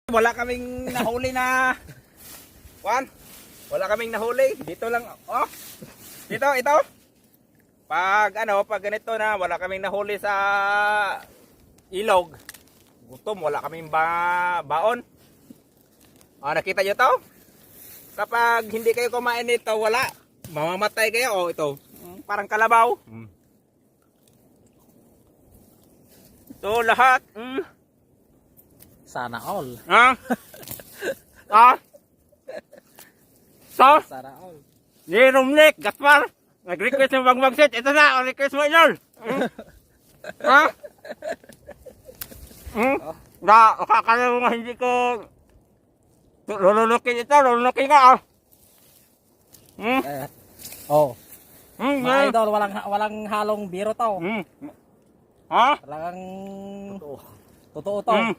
Wala kaming nahuli na Juan. Wala kaming nahuli. Dito lang oh. Dito ito. Pag ganito na wala kaming nahuli sa ilog. Gutom, wala kaming baon. Nakita niyo to? Kapag hindi kayo kumain nito, wala. Mamamatay kayo. Oh, ito. Parang kalabaw. Ito lahat. Sana all. So, Sana all. ni Rumlik, Gaspar, nag-request ng magmagsit. Ito na, ang request mo, Inol. Akala mo nga hindi ko lulunukin ito, lulunukin ka. Mga idol, walang halong biro to. Ha? Talagang totoo to.